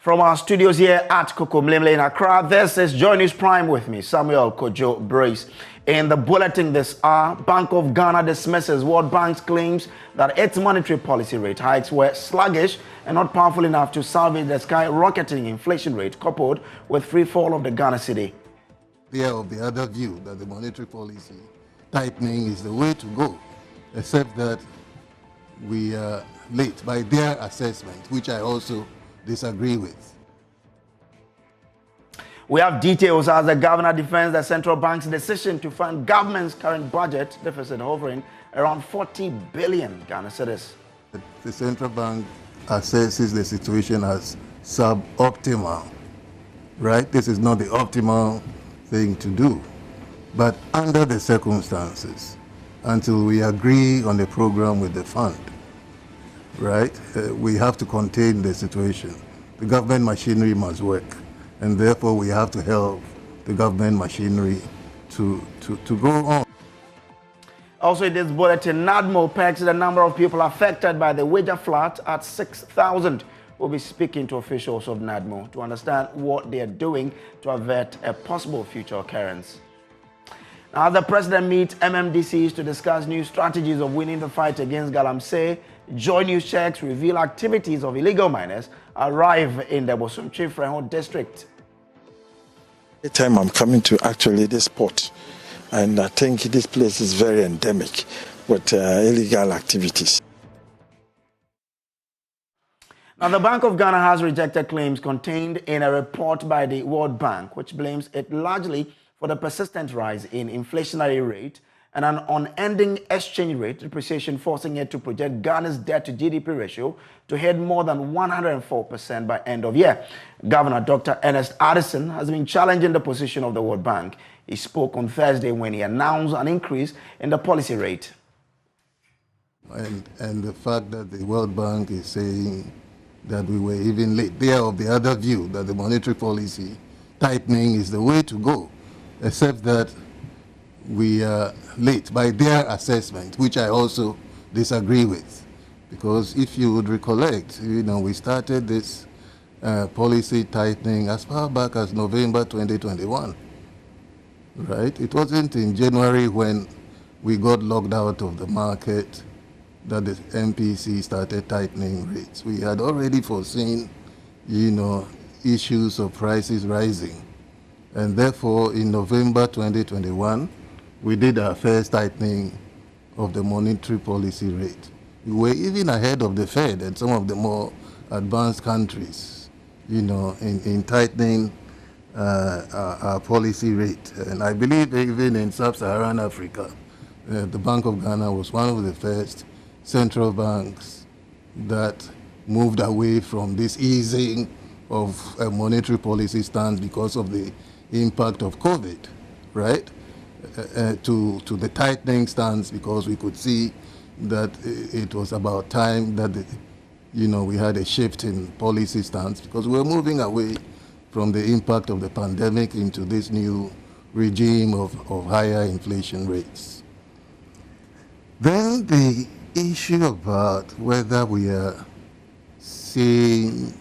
From our studios here at Kokomlemle in Accra, this is Joy News Prime with me, Samuel Kojo Brace. In the bulletin this hour, Bank of Ghana dismisses World Bank's claims that its monetary policy rate hikes were sluggish and not powerful enough to salvage the skyrocketing inflation rate coupled with free fall of the Ghana cedi. They are of the other view that the monetary policy tightening is the way to go, except that we are late by their assessment, which I also disagree with. We have details as the governor defends the central bank's decision to fund government's current budget deficit hovering around 40 billion Ghana cedis. The central bank assesses the situation as suboptimal, right? This is not the optimal thing to do, but under the circumstances, until we agree on the program with the fund, right? We have to contain the situation. The government machinery must work, and therefore we have to help the government machinery to go on. Also in this bulletin, NADMO pegs the number of people affected by the wager flood at 6,000. We'll be speaking to officials of NADMO to understand what they are doing to avert a possible future occurrence. Now, the president meets MMDCs to discuss new strategies of winning the fight against Galamsey. Joy News checks reveal activities of illegal miners arrive in the Bosumtwi-Freho district. Every time I'm coming to actually this spot, and I think this place is very endemic with illegal activities. Now, the Bank of Ghana has rejected claims contained in a report by the World Bank, which blames it largely for the persistent rise in inflationary rate and an unending exchange rate depreciation, forcing it to project Ghana's debt to GDP ratio to hit more than 104% by end of year. Governor Dr. Ernest Addison has been challenging the position of the World Bank. He spoke on Thursday when he announced an increase in the policy rate. And the fact that the World Bank is saying that we were even late. They are of the other view that the monetary policy tightening is the way to go, except that we are late by their assessment, which I also disagree with. Because if you would recollect, we started this policy tightening as far back as November 2021, right? It wasn't in January when we got locked out of the market that the MPC started tightening rates. We had already foreseen, issues of prices rising. And therefore, in November 2021, we did our first tightening of the monetary policy rate. We were even ahead of the Fed and some of the more advanced countries, in tightening our policy rate. And I believe even in sub-Saharan Africa, the Bank of Ghana was one of the first central banks that moved away from this easing of a monetary policy stance because of the impact of COVID, right? To the tightening stance, because we could see that it was about time that we had a shift in policy stance, because we were moving away from the impact of the pandemic into this new regime of higher inflation rates. Then the issue about whether we are seeing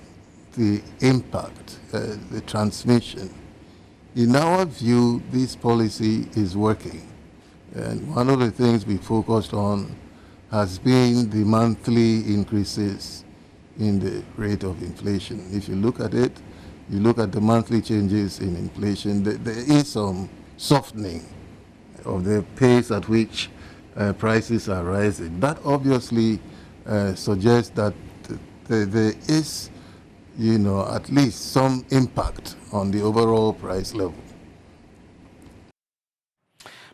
the impact, the transmission. In our view, this policy is working. And one of the things we focused on has been the monthly increases in the rate of inflation. If you look at it, you look at the monthly changes in inflation, there is some softening of the pace at which prices are rising. That obviously suggests that there is, at least some impact on the overall price level.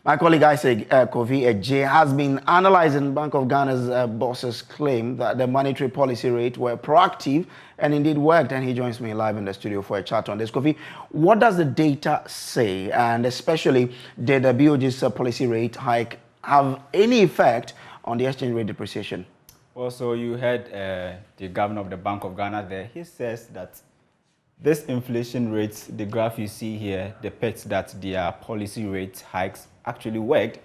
My colleague Isaac Kofi Ejay has been analyzing Bank of Ghana's boss's claim that the monetary policy rate were proactive and indeed worked, and he joins me live in the studio for a chat on this. Kofi, what does the data say, and especially did the BOG's policy rate hike have any effect on the exchange rate depreciation? Well, so you heard the governor of the Bank of Ghana there. He says that this inflation rate, the graph you see here, depicts that their policy rate hikes actually worked.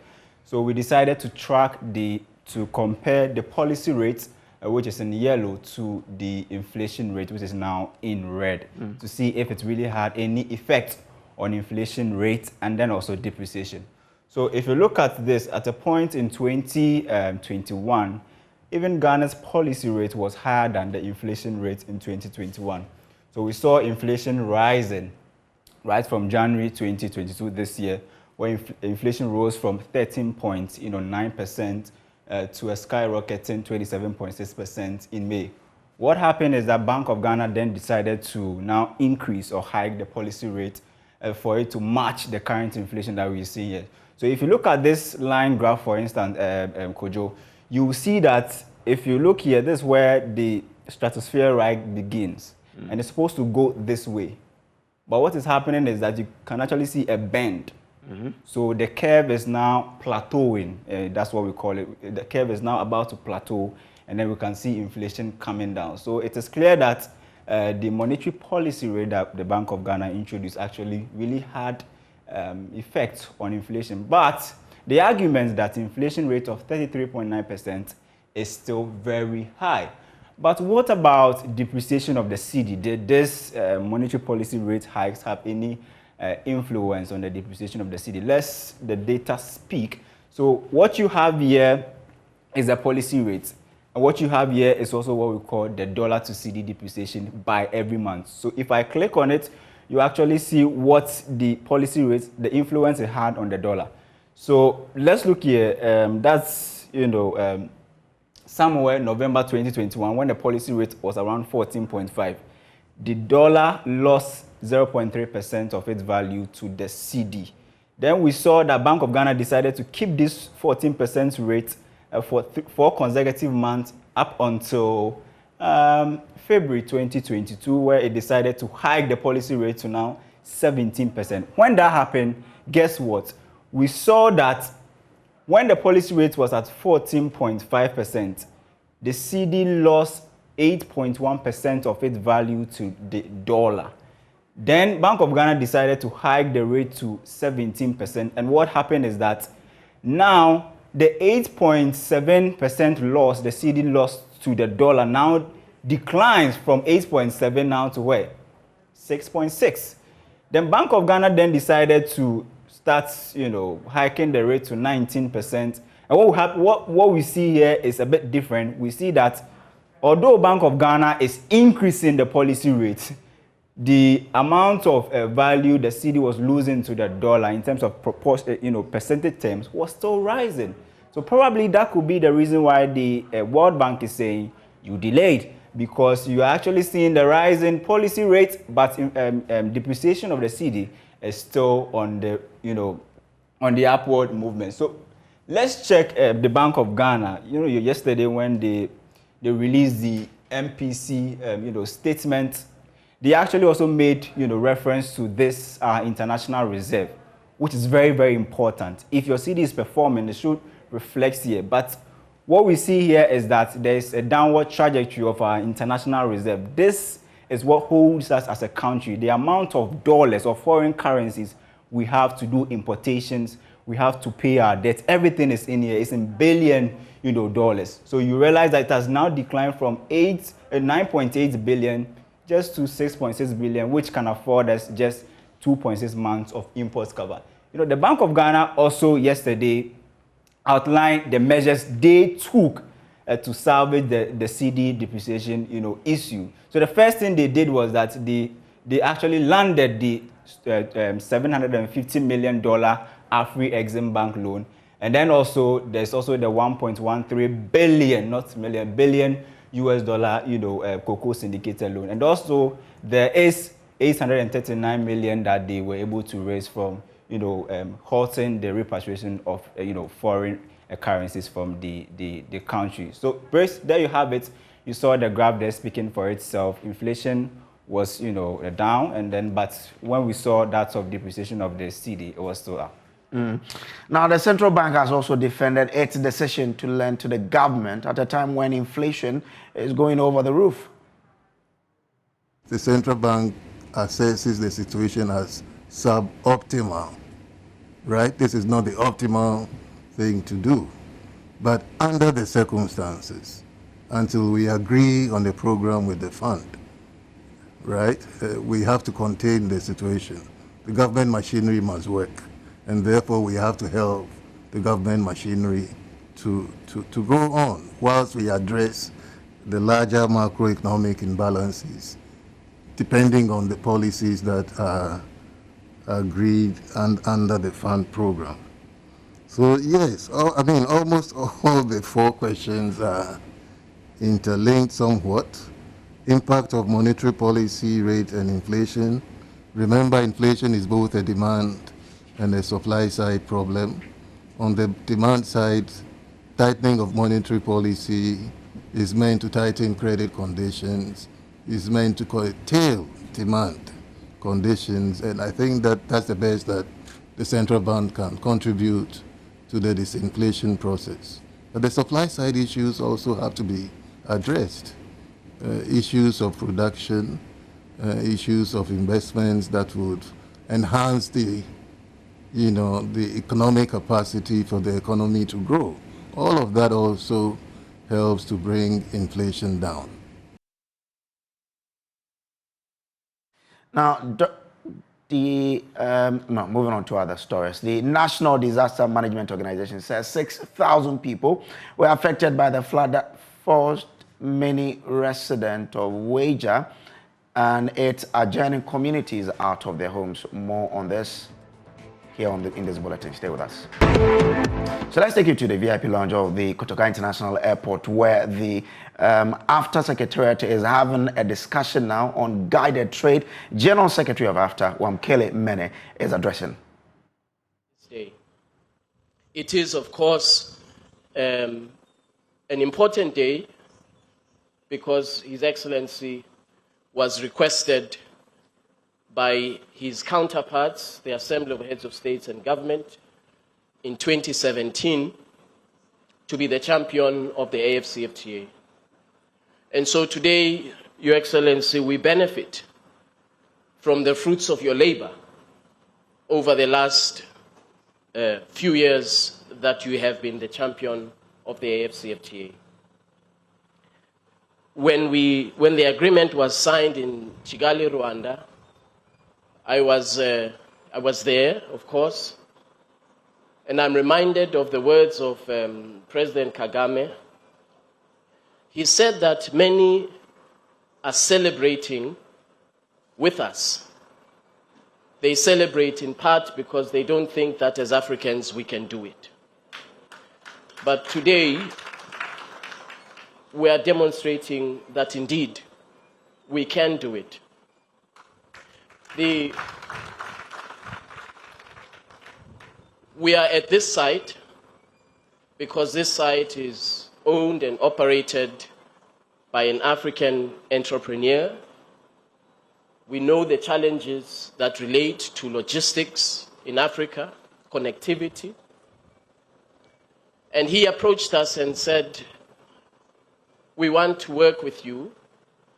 So we decided to compare the policy rates which is in yellow, to the inflation rate, which is now in red, to see if it really had any effect on inflation rate and then also depreciation. So if you look at this, at a point in 2021, even Ghana's policy rate was higher than the inflation rate in 2021. So we saw inflation rising right from January 2022 this year, where inflation rose from 13.9% to a skyrocketing 27.6% in May. What happened is that Bank of Ghana then decided to now increase or hike the policy rate for it to match the current inflation that we see here. So if you look at this line graph, for instance, Kojo, you will see that if you look here, this is where the stratosphere rise begins, and it's supposed to go this way. But what is happening is that you can actually see a bend. So the curve is now plateauing. That's what we call it. The curve is now about to plateau, and then we can see inflation coming down. So it is clear that the monetary policy rate that the Bank of Ghana introduced actually really had effect on inflation. But the argument that inflation rate of 33.9% is still very high. But what about depreciation of the cedi? Did this monetary policy rate hikes have any influence on the depreciation of the cedi? Let's the data speak. So what you have here is the policy rate. And what you have here is also what we call the dollar to cedi depreciation by every month. So if I click on it, you actually see what the policy rate, the influence it had on the dollar. So let's look here. That's, somewhere November 2021, when the policy rate was around 14.5. The dollar lost 0.3% of its value to the cedi. Then we saw that Bank of Ghana decided to keep this 14% rate for 4 consecutive months up until February 2022, where it decided to hike the policy rate to now 17%. When that happened, guess what? We saw that when the policy rate was at 14.5%, the cedi lost 8.1% of its value to the dollar. Then Bank of Ghana decided to hike the rate to 17%. And what happened is that now the 8.7% loss the cedi lost to the dollar now declines from 8.7 now to where? 6.6. Then Bank of Ghana then decided to start, hiking the rate to 19%. And what we see here is a bit different. We see that although Bank of Ghana is increasing the policy rate, the amount of value the cedi was losing to the dollar in terms of percentage terms was still rising. So probably that could be the reason why the World Bank is saying you delayed, because you are actually seeing the rise in policy rate, but depreciation of the cedi is still on the on the upward movement. So let's check the Bank of Ghana. Yesterday when they released the MPC statement, they actually also made reference to this international reserve, which is very, very important. If your cedi is performing, it should reflect here. But what we see here is that there is a downward trajectory of our international reserve. This is what holds us as a country. The amount of dollars or foreign currencies we have to do importations, we have to pay our debt. Everything is in here. It's in billion dollars. So you realize that it has now declined from 9.8 billion just to 6.6 billion, which can afford us just 2.6 months of imports covered. The Bank of Ghana also yesterday outlined the measures they took to salvage the cedi depreciation issue. So the first thing they did was that they actually landed the $750 million AFRI Exim Bank loan, and then also there's also the 1.13 billion, not million, billion US dollar cocoa syndicated loan, and also there is 839 million that they were able to raise from halting the repatriation of foreign currencies from the country. So Brace, there you have it. You saw the graph there speaking for itself. Inflation was down, and then but when we saw that of depreciation of the cedi, it was still up. Now, the central bank has also defended its decision to lend to the government at a time when inflation is going over the roof. The central bank assesses the situation as suboptimal, right? This is not the optimal thing to do. But under the circumstances, until we agree on the program with the fund, right? We have to contain the situation. The government machinery must work, and therefore we have to help the government machinery to go on whilst we address the larger macroeconomic imbalances, depending on the policies that are agreed and under the fund program. So yes, I mean, almost all the four questions are interlinked somewhat. Impact of monetary policy rate and inflation. Remember, inflation is both a demand and a supply side problem. On the demand side, tightening of monetary policy is meant to tighten credit conditions, is meant to curtail demand conditions, and I think that that's the best that the central bank can contribute to the disinflation process. But the supply side issues also have to be addressed. Issues of production, issues of investments that would enhance the economic capacity for the economy to grow. All of that also helps to bring inflation down. Now, moving on to other stories. The National Disaster Management Organization says 6,000 people were affected by the flood that forced many residents of Waja and its adjoining communities out of their homes. More on this here in this bulletin. Stay with us. So let's take you to the VIP lounge of the Kotoka International Airport, where the AFTA Secretariat is having a discussion now on guided trade. General Secretary of AFTA, Wamkele Mene, is addressing. It is, of course, an important day because His Excellency was requested by his counterparts, the Assembly of Heads of States and Government, in 2017 to be the champion of the AFCFTA. And so today, Your Excellency, we benefit from the fruits of your labor over the last few years that you have been the champion of the AFCFTA. When the agreement was signed in Kigali, Rwanda, I was there, of course, and I'm reminded of the words of President Kagame. He said that many are celebrating with us. They celebrate in part because they don't think that as Africans we can do it. But today, we are demonstrating that indeed we can do it. We are at this site because this site is owned and operated by an African entrepreneur. We know the challenges that relate to logistics in Africa, connectivity. And he approached us and said, we want to work with you.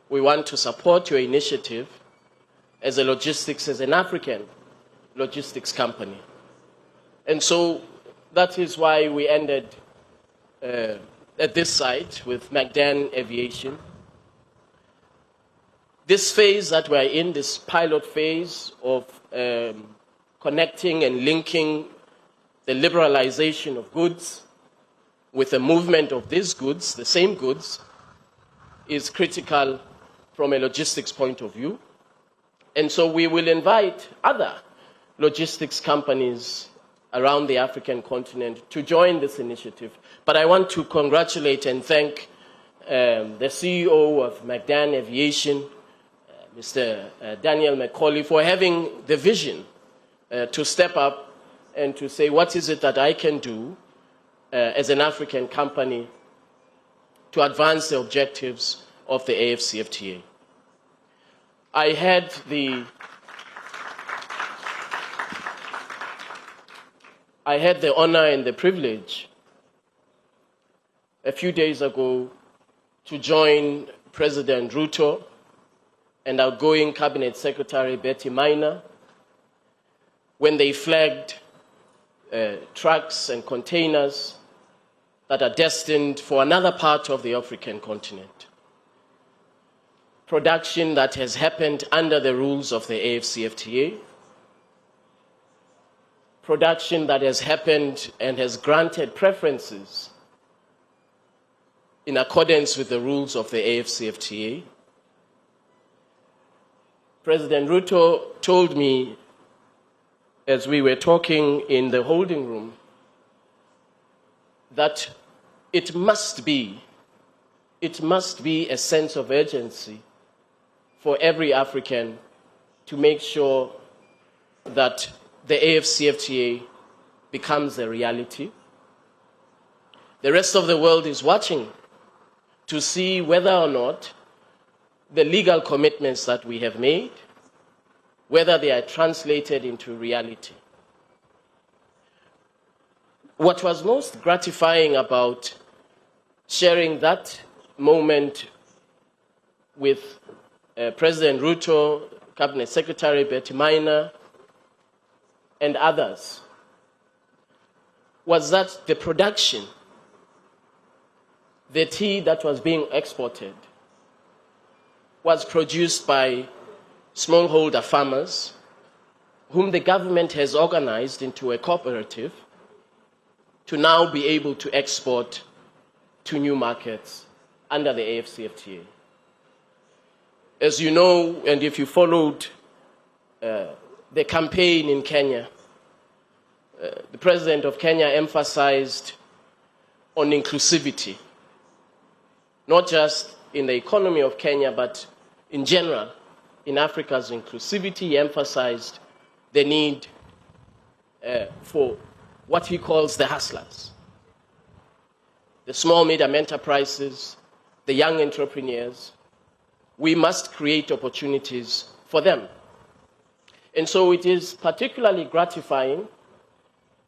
We want to support your initiative as an African logistics company. And so that is why we ended at this site with McDan Aviation. This phase that we're in, this pilot phase of connecting and linking the liberalization of goods with the movement of these goods, the same goods, is critical from a logistics point of view. And so we will invite other logistics companies around the African continent to join this initiative. But I want to congratulate and thank the CEO of McDan Aviation, Mr. Daniel McCauley, for having the vision to step up and to say, what is it that I can do as an African company to advance the objectives of the AFCFTA? I had the honor and the privilege a few days ago to join President Ruto and outgoing Cabinet Secretary Betty Maina when they flagged trucks and containers that are destined for another part of the African continent. Production that has happened under the rules of the AFCFTA. Production that has happened and has granted preferences in accordance with the rules of the AFCFTA. President Ruto told me as we were talking in the holding room that it must be a sense of urgency for every African to make sure that the AFCFTA becomes a reality. The rest of the world is watching to see whether or not the legal commitments that we have made, whether they are translated into reality. What was most gratifying about sharing that moment with President Ruto, Cabinet Secretary Betty Maina, and others was that the production, the tea that was being exported, was produced by smallholder farmers whom the government has organized into a cooperative to now be able to export to new markets under the AFCFTA. As you know, and if you followed the campaign in Kenya, the president of Kenya emphasized on inclusivity, not just in the economy of Kenya, but in general, in Africa's inclusivity. He emphasized the need for what he calls the hustlers, the small, medium enterprises, the young entrepreneurs. We must create opportunities for them. And so it is particularly gratifying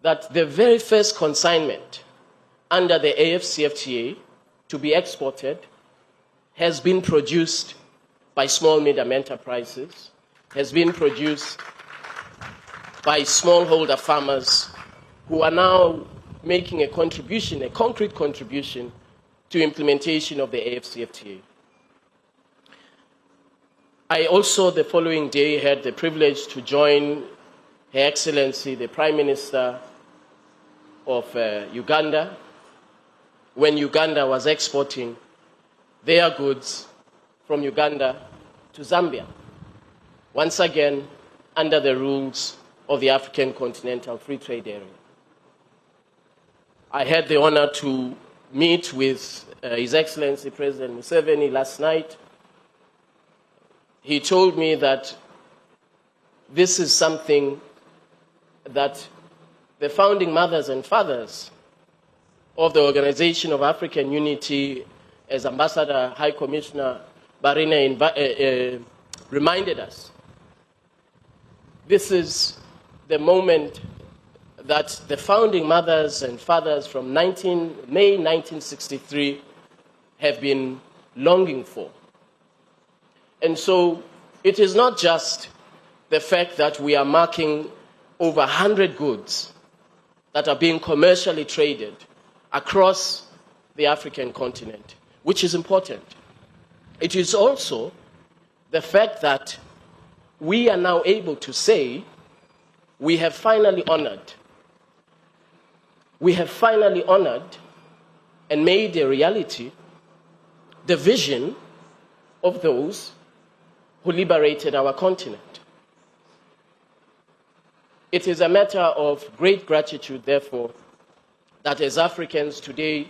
that the very first consignment under the AFCFTA to be exported has been produced by small, medium enterprises, has been produced by smallholder farmers who are now making a contribution, a concrete contribution to implementation of the AFCFTA. I also, the following day, had the privilege to join Her Excellency, the Prime Minister of Uganda, when Uganda was exporting their goods from Uganda to Zambia, once again under the rules of the African Continental Free Trade Area. I had the honor to meet with His Excellency President Museveni last night. He told me that this is something that the founding mothers and fathers of the Organization of African Unity, as Ambassador High Commissioner Barine reminded us. This is the moment that the founding mothers and fathers from May 1963 have been longing for. And so it is not just the fact that we are marking over 100 goods that are being commercially traded across the African continent, which is important. It is also the fact that we are now able to say we have finally honored and made a reality the vision of those who liberated our continent. It is a matter of great gratitude, therefore, that as Africans today,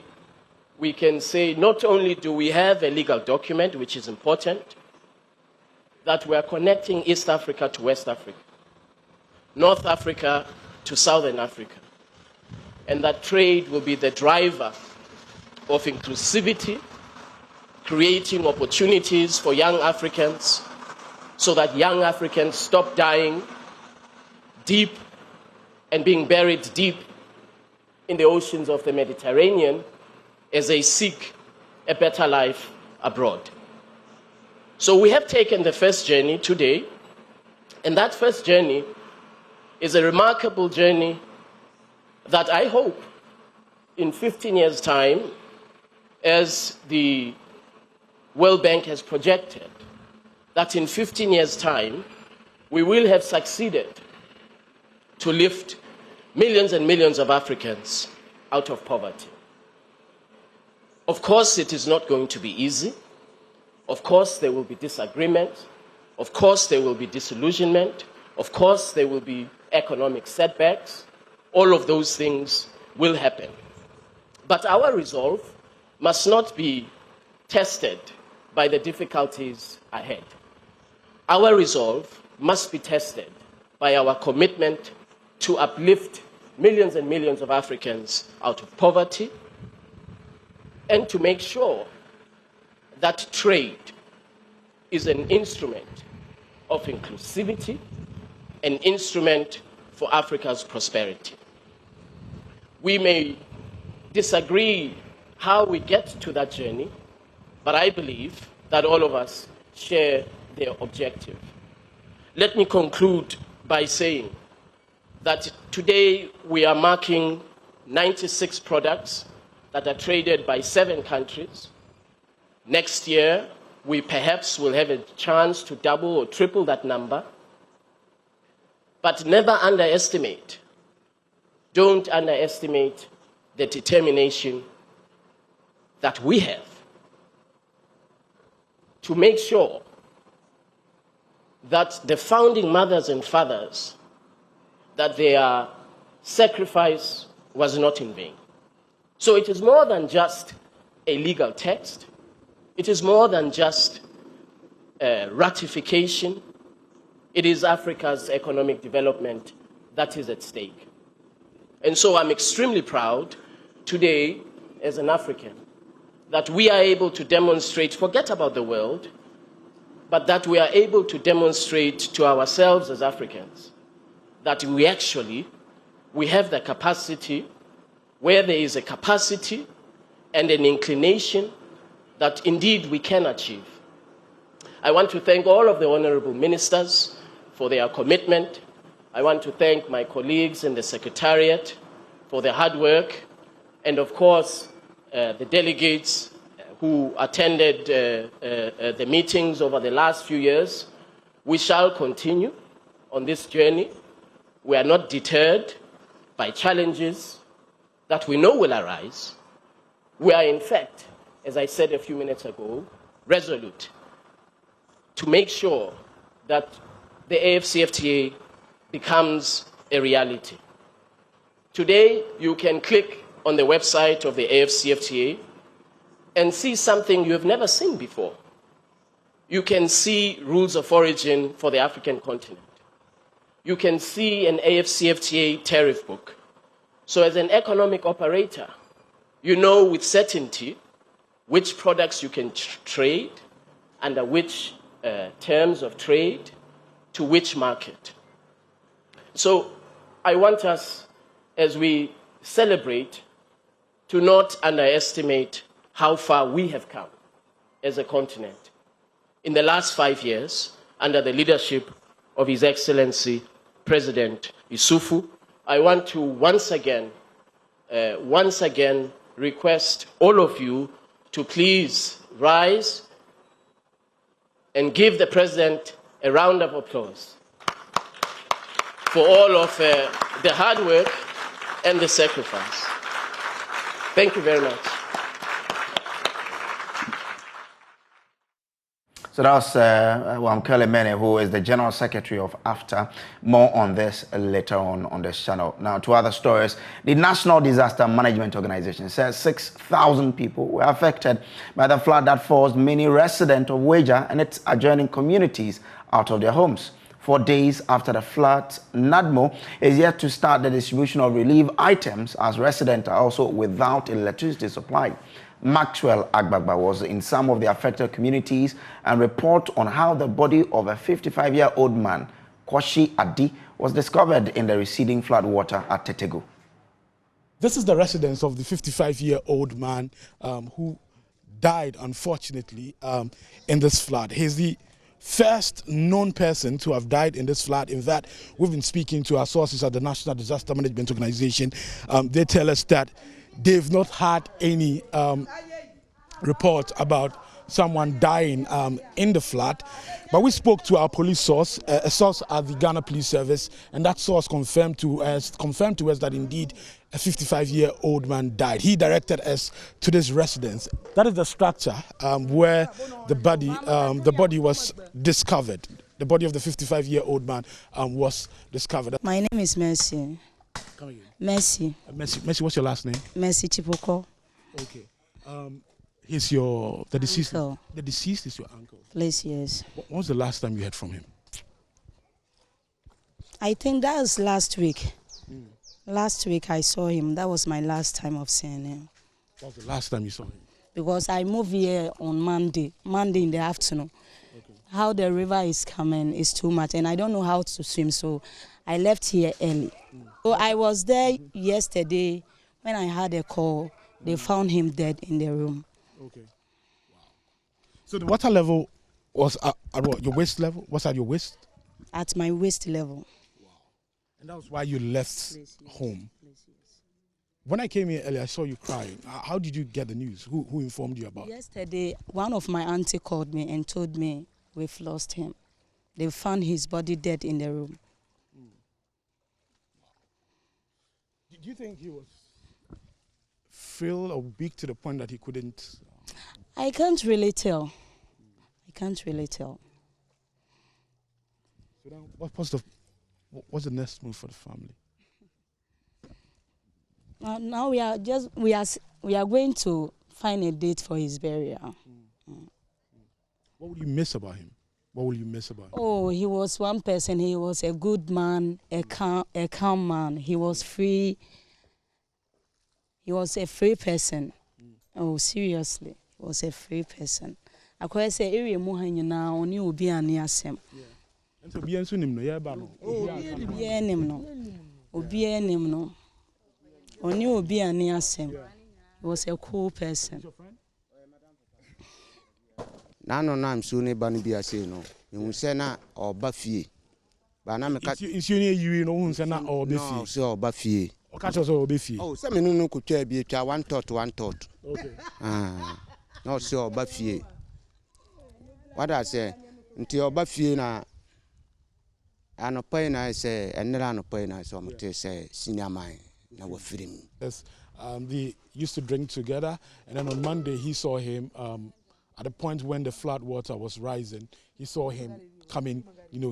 we can say not only do we have a legal document, which is important, that we are connecting East Africa to West Africa, North Africa to Southern Africa, and that trade will be the driver of inclusivity, creating opportunities for young Africans so that young Africans stop dying deep and being buried deep in the oceans of the Mediterranean as they seek a better life abroad. So we have taken the first journey today, and that first journey is a remarkable journey that I hope in 15 years' time, as the World Bank has projected, that in 15 years' time, we will have succeeded to lift millions and millions of Africans out of poverty. Of course, it is not going to be easy. Of course, there will be disagreement. Of course, there will be disillusionment. Of course, there will be economic setbacks. All of those things will happen. But our resolve must not be tested by the difficulties ahead. Our resolve must be tested by our commitment to uplift millions and millions of Africans out of poverty and to make sure that trade is an instrument of inclusivity, an instrument for Africa's prosperity. We may disagree how we get to that journey, but I believe that all of us share their objective. Let me conclude by saying that today we are marking 96 products that are traded by 7 countries. Next year, we perhaps will have a chance to double or triple that number. But never underestimate, don't underestimate the determination that we have to make sure that the founding mothers and fathers, that their sacrifice was not in vain. So it is more than just a legal text. It is more than just ratification. It is Africa's economic development that is at stake. And so I'm extremely proud today, as an African, that we are able to demonstrate, forget about the world, but that we are able to demonstrate to ourselves as Africans that we have the capacity, where there is a capacity and an inclination, that indeed we can achieve. I want to thank all of the honorable ministers for their commitment. I want to thank my colleagues in the Secretariat for their hard work, and of course, the delegates who attended the meetings over the last few years. We shall continue on this journey. We are not deterred by challenges that we know will arise. We are, in fact, as I said a few minutes ago, resolute to make sure that the AfCFTA becomes a reality. Today, you can click on the website of the AfCFTA and see something you have never seen before. You can see rules of origin for the African continent. You can see an AfCFTA tariff book. So as an economic operator, you know with certainty which products you can trade, under which terms of trade, to which market. So I want us, as we celebrate, to not underestimate how far we have come as a continent. In the last 5 years, under the leadership of His Excellency President Issoufou, I want to once again request all of you to please rise and give the President a round of applause for all of the hard work and the sacrifice. Thank you very much. So that's Wamkele Mene, who is the General Secretary of AFTA. More on this later on this channel. Now, to other stories. The National Disaster Management Organization says 6,000 people were affected by the flood that forced many residents of Weja and its adjoining communities out of their homes. 4 days after the flood, NADMO is yet to start the distribution of relief items, as residents are also without electricity supply. Maxwell Agbagba was in some of the affected communities and report on how the body of a 55-year-old man, Kwashi Adi, was discovered in the receding flood water at Tetego. This is the residence of the 55-year-old man who died, unfortunately, in this flood. He's the first known person to have died in this flood. In fact, we've been speaking to our sources at the National Disaster Management Organization. They tell us that they've not had any report about someone dying in the flood. But we spoke to our police source, a source at the Ghana Police Service, and that source confirmed to us that indeed a 55-year-old man died. He directed us to this residence. That is the structure where the body was discovered. The body of the 55-year-old man was discovered. My name is Mercy. Come again. Mercy. Mercy, what's your last name? Mercy Chipoko. Okay. He's the deceased. Uncle. The deceased is your uncle. Please, yes. When was the last time you heard from him? I think that was last week. Last week I saw him. That was my last time of seeing him. What was the last time you saw him? Because I moved here on Monday in the afternoon. Okay. How the river is coming is too much, and I don't know how to swim, so I left here early. So I was there yesterday when I had a call. They found him dead in the room. Okay. Wow. So the water level was at what? Your waist level? Was at your waist? At my waist level. Wow. And that was why you left home. When I came here earlier, I saw you crying. How did you get the news? Who informed you about it? Yesterday, one of my auntie called me and told me we've lost him. They found his body dead in the room. Do you think he was frail or weak to the point that he couldn't? I can't really tell. I can't really tell. So then what's the next move for the family? Now we are going to find a date for his burial. What would you miss about him? What will you miss about him? Oh, he was one person. He was a good man, a calm man. He was free. He was a free person. Oh, seriously, he was a free person. I could say, "Area muhanya na oni obi ani asem." And so, be answering him no, yeah, but no. Obi enim no. Oni obi ani asem. He was a cool person. Nano na msu ne ba no bi ase no ehun se na oba fie ba na me ka insu ne yiwi no hun se na oba fie no se oba fie o ka so oba fie oh se me no ko twa bi twa one thought okay no se oba fie what I say nti oba fie na anopai na se enra anopai na so mte se senior man na wa firim. Yes, they used to drink together, and then on Monday he saw him at the point when the flood water was rising. He saw him coming,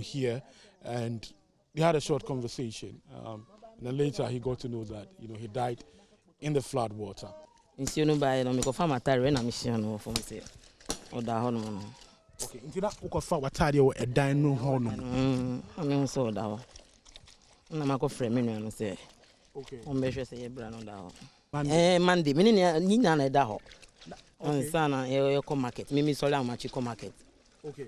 here, and they had a short conversation. And then later he got to know that, he died in the flood water. Okay, into that ukofa watadi o edan no ho no. I'm so da. Na mako frame me no say. Okay. On be hwe say e bra no da ho. Monday, me ni na na da ho. On sana e ko market. Me so la machi ko market. Okay.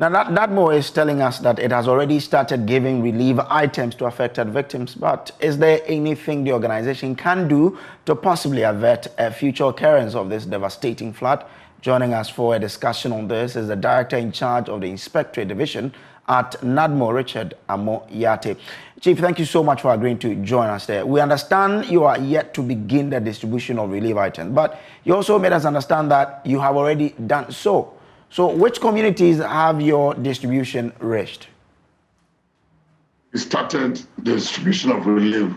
Now that more is telling us that it has already started giving relief items to affected victims, but is there anything the organization can do to possibly avert a future occurrence of this devastating flood? Joining us for a discussion on this is the director in charge of the Inspectorate Division at NADMO, Richard Amo-Yate. Chief, thank you so much for agreeing to join us there. We understand you are yet to begin the distribution of relief items, but you also made us understand that you have already done so. So which communities have your distribution reached? We started the distribution of relief.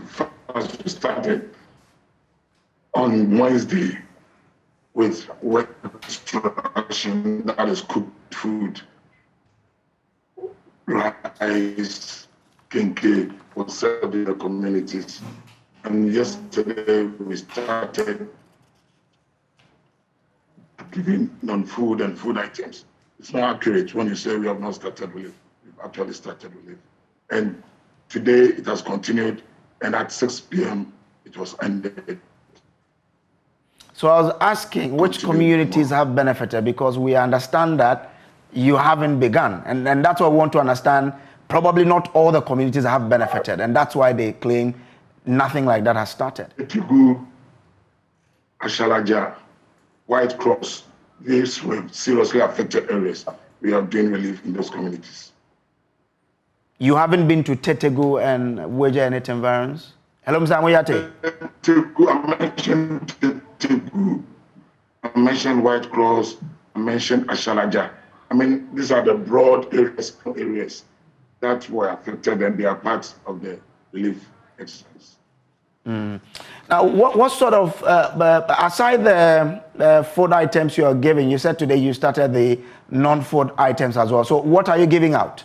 First, we started on Wednesday with wet ration, that is cooked food, rice, kinky, for serving the communities. And yesterday we started giving non-food and food items. It's not accurate when you say we have not started relief. We've actually started relief. And today it has continued, and at 6 p.m. it was ended. So I was asking which communities have benefited, because we understand that you haven't begun. And that's what we want to understand. Probably not all the communities have benefited, and that's why they claim nothing like that has started. Etigu, Ashalaja, White Cross, these were seriously affected areas. We are doing relief in those communities. You haven't been to Tetegu and Weja and environs? Hello, Mr. Amoyate. I mentioned Tetegu, I mentioned White Cross, I mentioned Ashalaja. I mean, these are the broad areas that were affected, and they are part of the relief exercise. Now, what sort of, aside the food items you are giving, you said today you started the non-food items as well. So what are you giving out?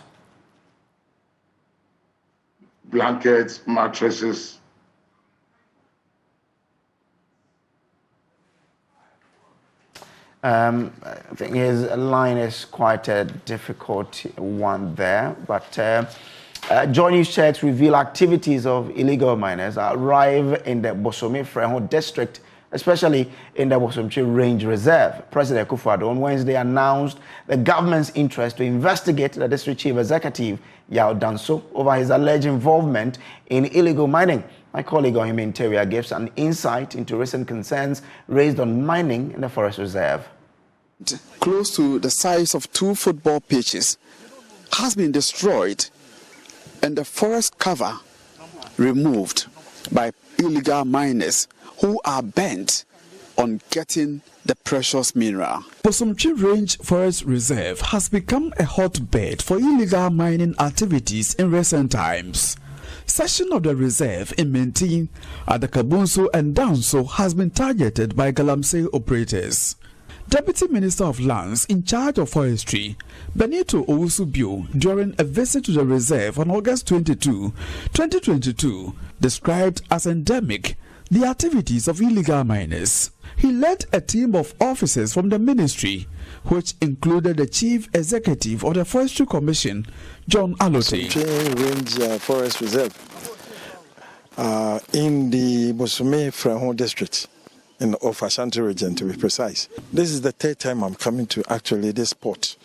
Blankets, mattresses. I think his line is quite a difficult one there, but Joy News checks reveal activities of illegal miners arrive in the Bosome Freho district, especially in the Bosomchi Range Reserve. President Akufo-Addo on Wednesday announced the government's interest to investigate the district chief executive, Yao Danso, over his alleged involvement in illegal mining. My colleague Ohime Interior gives an insight into recent concerns raised on mining in the forest reserve. Close to the size of 2 football pitches has been destroyed and the forest cover removed by illegal miners who are bent on getting the precious mineral. Bosomchi Range Forest Reserve has become a hotbed for illegal mining activities in recent times. Section of the reserve in Mentin at the Kabunso and Danso has been targeted by Galamsey operators. Deputy Minister of Lands in charge of forestry, Benito Owusu-Bio, during a visit to the reserve on August 22, 2022, described as endemic the activities of illegal miners. He led a team of officers from the ministry, which included the Chief Executive of the Forestry Commission, John Alote. Range Forest Reserve in the Bosome Freho district of Ashanti region, to be precise. This is the 3rd time I'm coming to actually this spot,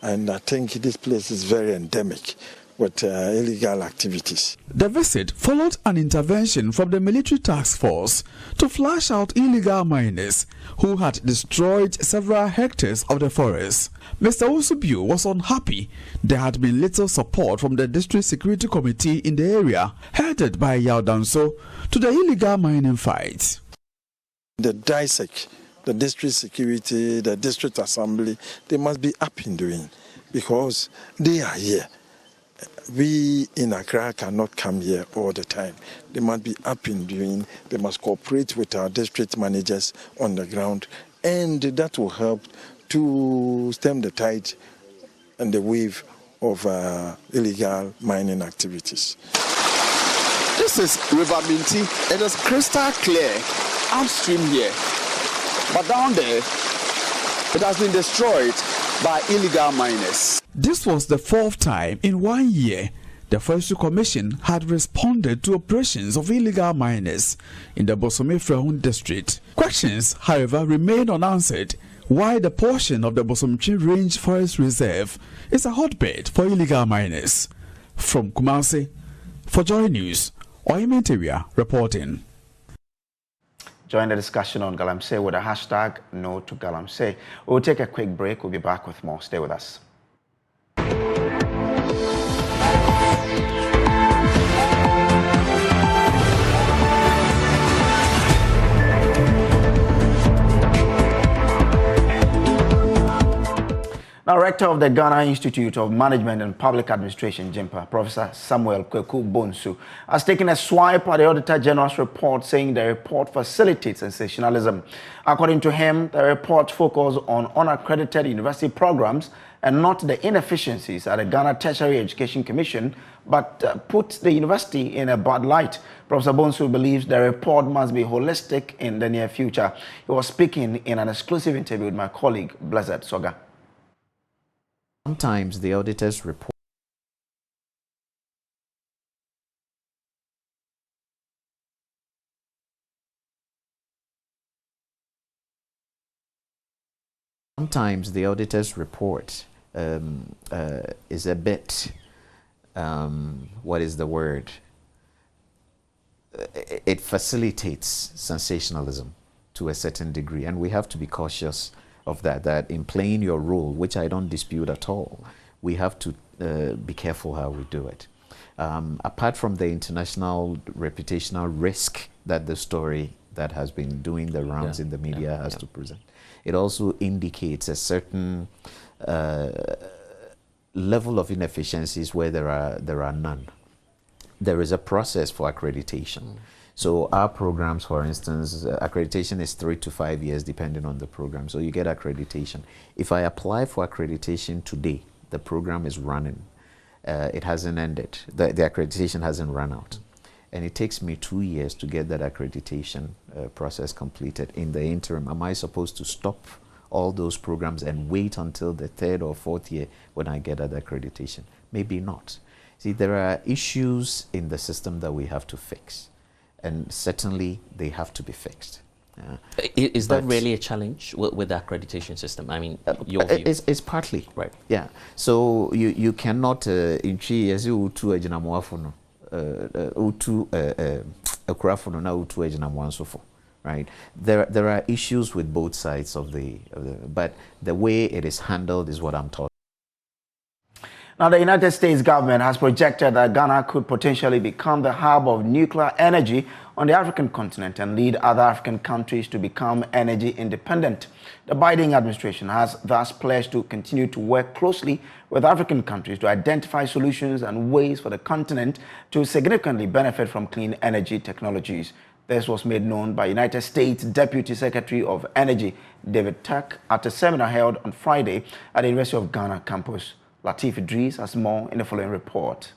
and I think this place is very endemic with illegal activities. The visit followed an intervention from the military task force to flush out illegal miners who had destroyed several hectares of the forest. Mr. Owusu-Bio was unhappy there had been little support from the district security committee in the area, headed by Yao Danso, to the illegal mining fight. The DISEC, the district security, the district assembly, they must be up in doing, because they are here. We in Accra cannot come here all the time. They must be up in doing. They must cooperate with our district managers on the ground, and that will help to stem the tide and the wave of illegal mining activities. This is River Minty. It is crystal clear upstream here, but down there it has been destroyed by illegal miners. This was the 4th time in 1 year the Forestry Commission had responded to operations of illegal miners in the Bosome Freho district. Questions, however, remain unanswered why the portion of the Bosomchi Range Forest Reserve is a hotbed for illegal miners. From Kumasi, for Joy News, Ohime Interior reporting. Join the discussion on Galamsey with a hashtag No to Galamsey. We'll take a quick break. We'll be back with more. Stay with us. Now, Rector of the Ghana Institute of Management and Public Administration, JIMPA, Professor Samuel Kweku Bonsu, has taken a swipe at the Auditor General's report, saying the report facilitates sensationalism. According to him, the report focuses on unaccredited university programs and not the inefficiencies at the Ghana Tertiary Education Commission, but puts the university in a bad light. Professor Bonsu believes the report must be holistic in the near future. He was speaking in an exclusive interview with my colleague, Blessed Soga. Sometimes the auditors report is a bit, what is the word? It facilitates sensationalism to a certain degree, and we have to be cautious of that in playing your role, which I don't dispute at all, we have to be careful how we do it. Apart from the international reputational risk that the story that has been doing the rounds in the media has to present, it also indicates a certain level of inefficiencies where there are none. There is a process for accreditation. So our programs, for instance, accreditation is 3 to 5 years depending on the program. So you get accreditation. If I apply for accreditation today, the program is running. It hasn't ended. The accreditation hasn't run out. And it takes me 2 years to get that accreditation process completed. In the interim, am I supposed to stop all those programs and wait until the 3rd or 4th year when I get that accreditation? Maybe not. See, there are issues in the system that we have to fix. And certainly they have to be fixed. Is that really a challenge with the accreditation system? I mean, your view? It's partly. Right. Yeah. So you cannot in 3 years you to right? There are issues with both sides of the but the way it is handled is what I'm talking. Now, the United States government has projected that Ghana could potentially become the hub of nuclear energy on the African continent and lead other African countries to become energy independent. The Biden administration has thus pledged to continue to work closely with African countries to identify solutions and ways for the continent to significantly benefit from clean energy technologies. This was made known by United States Deputy Secretary of Energy David Tuck at a seminar held on Friday at the University of Ghana campus. Latif Idris has more in the following report.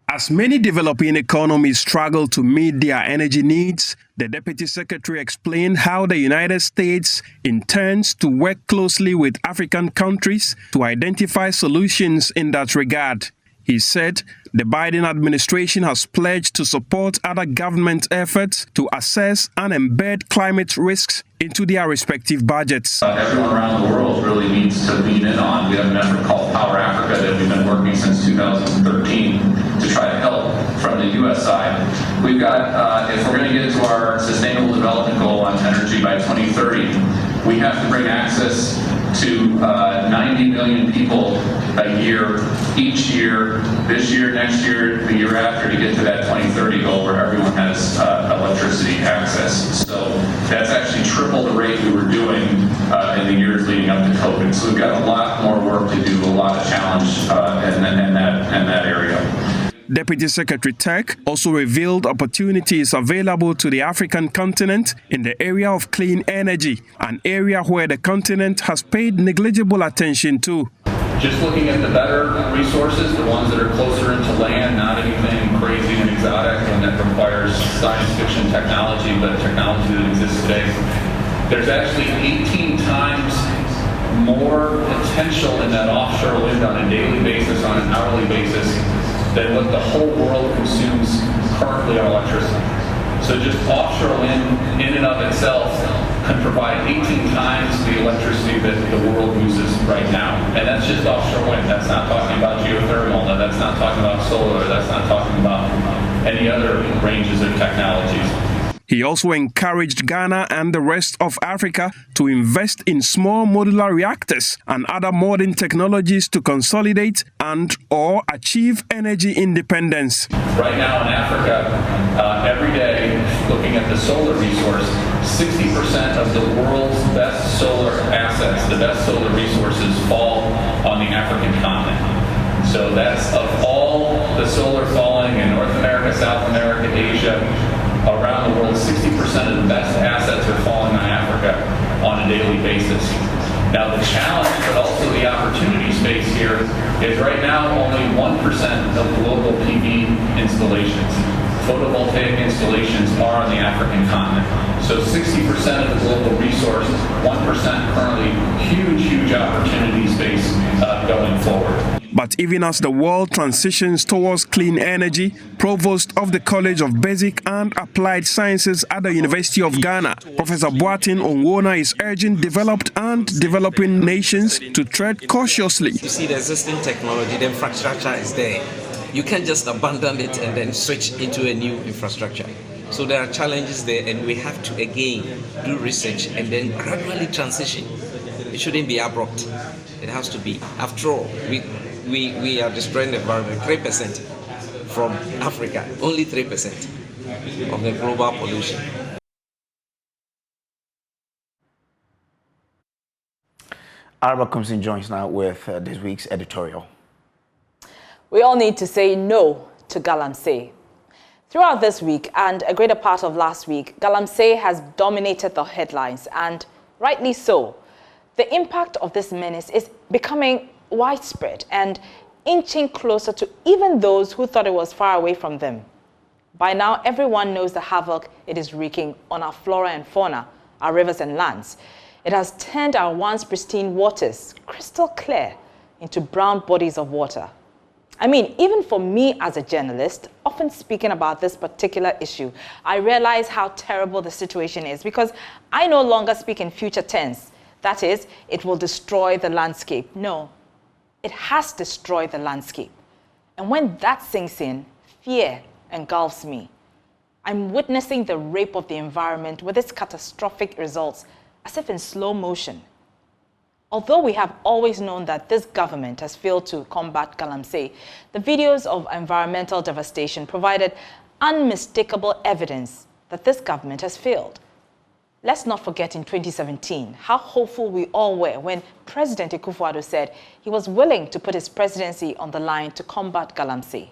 As many developing economies struggle to meet their energy needs, the Deputy Secretary explained how the United States intends to work closely with African countries to identify solutions in that regard. He said the Biden administration has pledged to support other government efforts to assess and embed climate risks into their respective budgets. Everyone around the world really needs to lean in on. We have an effort called Power Africa that we've been working since 2013 to try to help from the U.S. side. We've got, if we're going to get to our Sustainable Development Goal on energy by 2030, we have to bring access to 90 million people a year, each year, this year, next year, the year after, to get to that 2030 goal where everyone has electricity access. So that's actually triple the rate we were doing in the years leading up to COVID. So we've got a lot more work to do, a lot of challenge in that area. Deputy Secretary Tech also revealed opportunities available to the African continent in the area of clean energy, an area where the continent has paid negligible attention to. Just looking at the better resources, the ones that are closer into land, not anything crazy and exotic and that requires science fiction technology, but technology that exists today. There's actually 18 times more potential in that offshore wind on a daily basis, on an hourly basis, than what the whole world consumes currently on electricity. So just offshore wind in and of itself can provide 18 times the electricity that the world uses right now. And that's just offshore wind. That's not talking about geothermal. That's not talking about solar. That's not talking about any other ranges of technologies. He also encouraged Ghana and the rest of Africa to invest in small modular reactors and other modern technologies to consolidate and/or achieve energy independence. Right now in Africa, every day, looking at the solar resource, 60% of the world's best solar assets, the best solar resources, fall on the African continent. So that's of all the solar falling in North America, South America, Asia, around the world, 60% of the best assets are falling on Africa on a daily basis. Now the challenge, but also the opportunity space here, is right now only 1% of global PV installations, photovoltaic installations, are on the African continent. So 60% of the global resource, 1% currently, huge opportunity space going forward. But even as the world transitions towards clean energy, Provost of the College of Basic and Applied Sciences at the University of Ghana, Professor Boatin Onwona, is urging developed and developing nations to tread cautiously. You see the existing technology, the infrastructure is there. You can't just abandon it and then switch into a new infrastructure. So there are challenges there, and we have to again do research and then gradually transition. It shouldn't be abrupt. It has to be. After all, we are destroying the environment. 3%, from Africa, only 3% of the global pollution. Arba Kumsin joins now with this week's editorial. We all need to say no to Galamsey. Throughout this week and a greater part of last week, Galamsey has dominated the headlines, and rightly so. The impact of this menace is becoming widespread and inching closer to even those who thought it was far away from them. By now, everyone knows the havoc it is wreaking on our flora and fauna, our rivers and lands. It has turned our once pristine waters, crystal clear, into brown bodies of water. I mean, even for me as a journalist, often speaking about this particular issue, I realize how terrible the situation is because I no longer speak in future tense. That is, it will destroy the landscape. No, it has destroyed the landscape. And when that sinks in, fear engulfs me. I'm witnessing the rape of the environment with its catastrophic results, as if in slow motion. Although we have always known that this government has failed to combat Galamsey, the videos of environmental devastation provided unmistakable evidence that this government has failed. Let's not forget in 2017 how hopeful we all were when President Akufo-Addo said he was willing to put his presidency on the line to combat Galamsey.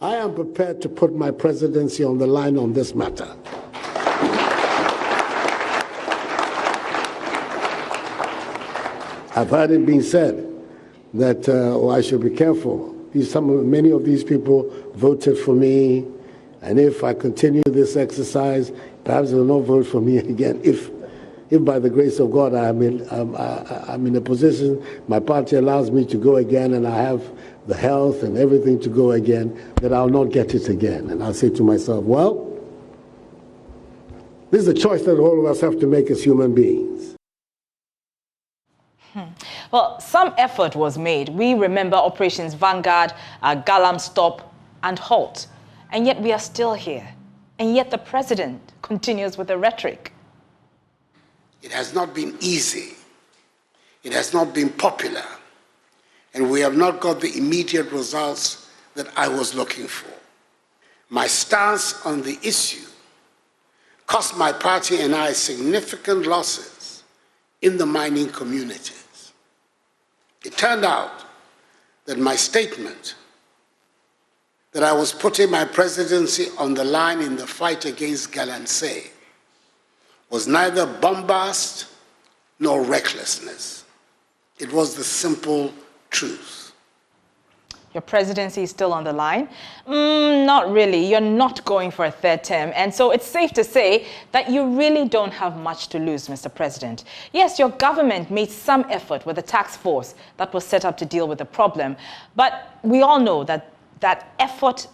I am prepared to put my presidency on the line on this matter. I've heard it being said that I should be careful. Many of these people voted for me, and if I continue this exercise, perhaps they will not vote for me again. If by the grace of God I'm in a position, my party allows me to go again, and I have the health and everything to go again, that I'll not get it again. And I'll say to myself, well, this is a choice that all of us have to make as human beings. Well, some effort was made. We remember Operations Vanguard, Galam Stop, and Halt. And yet we are still here. And yet the president continues with the rhetoric. It has not been easy. It has not been popular. And we have not got the immediate results that I was looking for. My stance on the issue cost my party and I significant losses in the mining community. It turned out that my statement that I was putting my presidency on the line in the fight against Galamsey was neither bombast nor recklessness. It was the simple truth. Your presidency is still on the line? Not really. You're not going for a third term. And so it's safe to say that you really don't have much to lose, Mr. President. Yes, your government made some effort with the task force that was set up to deal with the problem. But we all know that that effort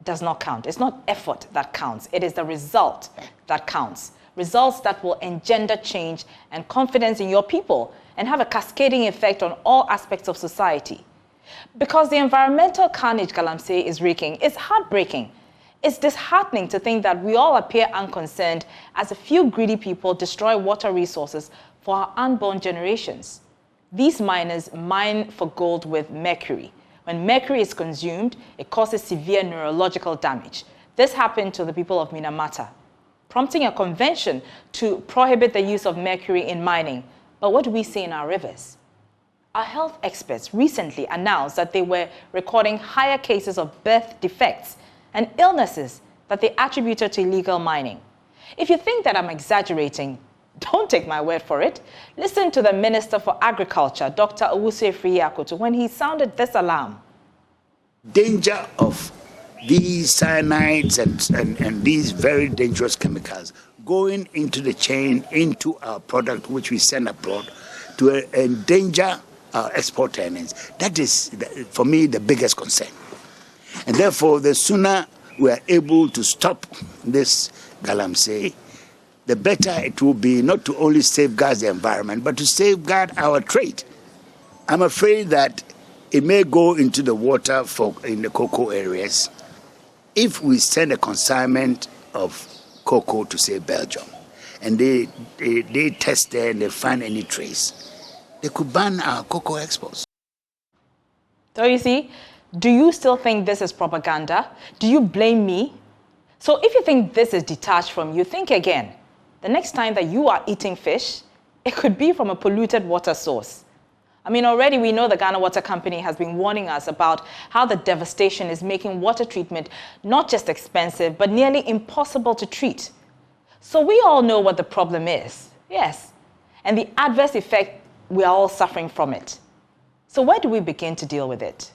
does not count. It's not effort that counts. It is the result that counts. Results that will engender change and confidence in your people and have a cascading effect on all aspects of society. Because the environmental carnage Galamsey is wreaking is heartbreaking. It's disheartening to think that we all appear unconcerned as a few greedy people destroy water resources for our unborn generations. These miners mine for gold with mercury. When mercury is consumed, it causes severe neurological damage. This happened to the people of Minamata, prompting a convention to prohibit the use of mercury in mining. But what do we see in our rivers? Our health experts recently announced that they were recording higher cases of birth defects and illnesses that they attributed to illegal mining. If you think that I'm exaggerating, don't take my word for it. Listen to the Minister for Agriculture, Dr. Owusu Efriyi-Akoto, when he sounded this alarm. Danger of these cyanides and these very dangerous chemicals going into the chain, into our product which we send abroad to endanger our export earnings. That is, for me, the biggest concern. And therefore, the sooner we are able to stop this Galamsey, the better it will be not to only safeguard the environment, but to safeguard our trade. I'm afraid that it may go into the water in the cocoa areas if we send a consignment of cocoa to, say, Belgium, and they test there and they find any trace. They could ban our cocoa exports. So you see, Do you still think this is propaganda? Do you blame me? So if you think this is detached from you, think again. The next time that you are eating fish, it could be from a polluted water source. I mean, already we know the Ghana Water Company has been warning us about how the devastation is making water treatment not just expensive, but nearly impossible to treat. So we all know what the problem is, yes, and the adverse effect, we are all suffering from it. So where do we begin to deal with it?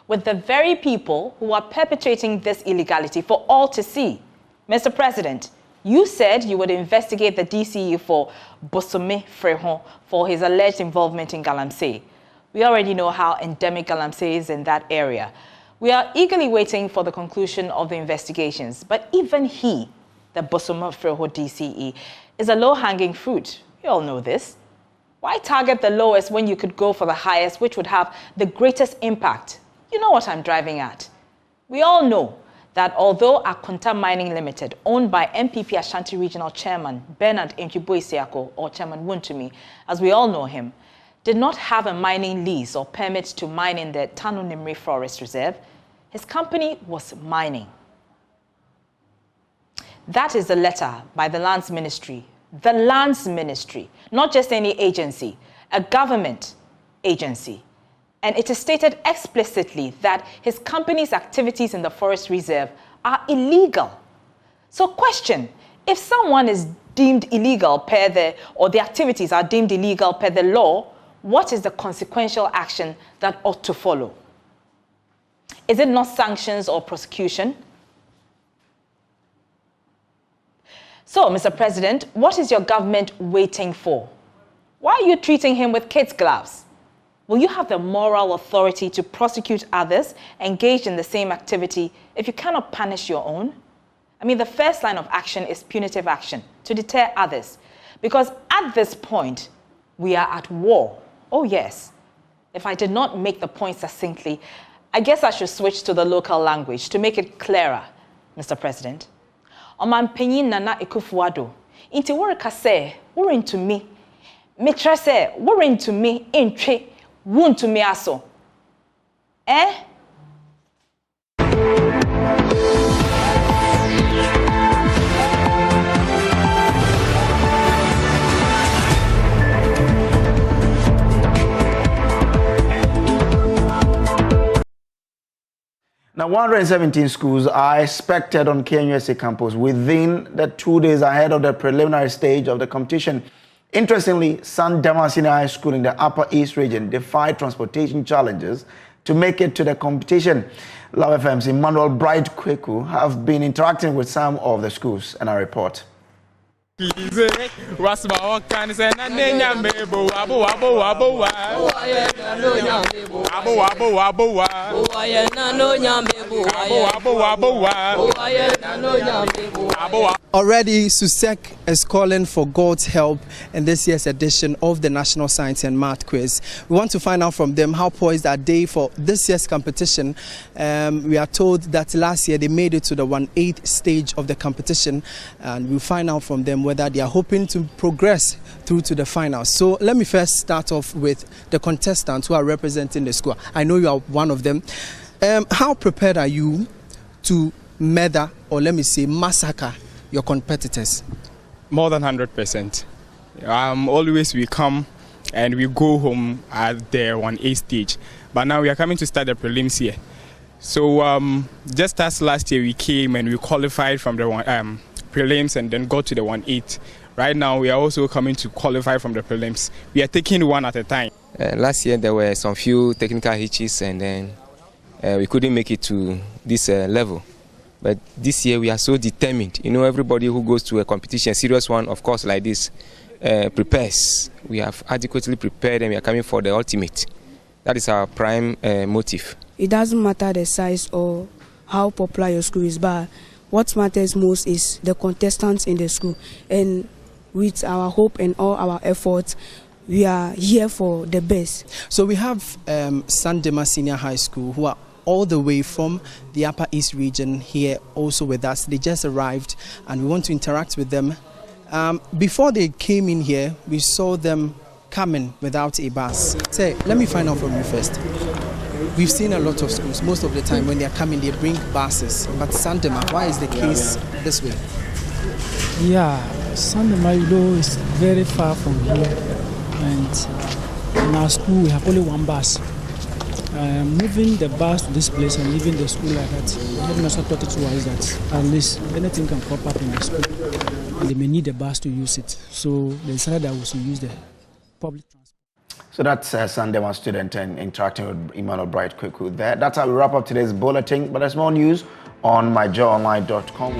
With the very people who are perpetrating this illegality for all to see. Mr. President, you said you would investigate the DCE for Bosome Frehon for his alleged involvement in Galamsey. We already know how endemic Galamsey is in that area. We are eagerly waiting for the conclusion of the investigations, but even he, the Bosome Frehon DCE, is a low-hanging fruit. We all know this. Why target the lowest when you could go for the highest, which would have the greatest impact? You know what I'm driving at. We all know that although Akunta Mining Limited, owned by MPP Ashanti Regional Chairman Bernard Enkibo-Isiako, or Chairman Wuntumi, as we all know him, did not have a mining lease or permit to mine in the Tano Nimri Forest Reserve, his company was mining. That is the letter by the Lands Ministry. The Lands Ministry, not just any agency, a government agency. And it is stated explicitly that his company's activities in the forest reserve are illegal. So question, if someone is deemed illegal or the activities are deemed illegal per the law, what is the consequential action that ought to follow? Is it not sanctions or prosecution? So, Mr. President, what is your government waiting for? Why are you treating him with kids' gloves? Will you have the moral authority to prosecute others engaged in the same activity if you cannot punish your own? I mean, the first line of action is punitive action to deter others. Because at this point, we are at war. Oh, yes. If I did not make the point succinctly, I guess I should switch to the local language to make it clearer, Mr. President. Omanpenyin Nana Akufo-Addo, inti worika se, worry to me. Mitra se, worry to me, intwe. Wound to me aso. Eh? Now, 117 schools are expected on KNUSA campus within the 2 days ahead of the preliminary stage of the competition. Interestingly, San Dama Senior High School in the Upper East region defied transportation challenges to make it to the competition. Love FM's Emmanuel Bright Kweku have been interacting with some of the schools, and I report. Already, SUSEC is calling for God's help in this year's edition of the National Science and Math Quiz. We want to find out from them how poised are they for this year's competition. We are told that last year they made it to the 1/8 stage of the competition, and we'll find out from them whether they are hoping to progress through to the finals. So let me first start off with the contestants who are representing the school. I know you are one of them. How prepared are you to murder, or let me say massacre, your competitors? More than 100%. Always we come and we go home at the 1/8 stage. But now we are coming to start the prelims here. So just as last year we came and we qualified from the prelims and then got to the 1/8. Right now we are also coming to qualify from the prelims. We are taking one at a time. Last year there were some few technical hitches and then we couldn't make it to this level. But this year we are so determined. You know, everybody who goes to a competition, a serious one, of course, like this, prepares. We have adequately prepared and we are coming for the ultimate. That is our prime motive. It doesn't matter the size or how popular your school is, but what matters most is the contestants in the school. And with our hope and all our efforts, we are here for the best. So we have San Dama Senior High School, who are all the way from the Upper East region here also with us. They just arrived and we want to interact with them. Before they came in here, we saw them coming without a bus. Say, let me find out from you first. We've seen a lot of schools schools, most of the time when they are coming, they bring buses. But Sandema, why is the case this way? Yeah, Sandema, is very far from here. And in our school, we have only one bus. Moving the bus to this place and leaving the school like that, the headmaster thought it wise that at least anything can crop up in the school and they may need a bus to use it. So they decided that we should use the public transport. So that's Sandema student and interacting with Emmanuel Bright Kweku there. That's how we wrap up today's bulletin. But there's more news on myjoyonline.com.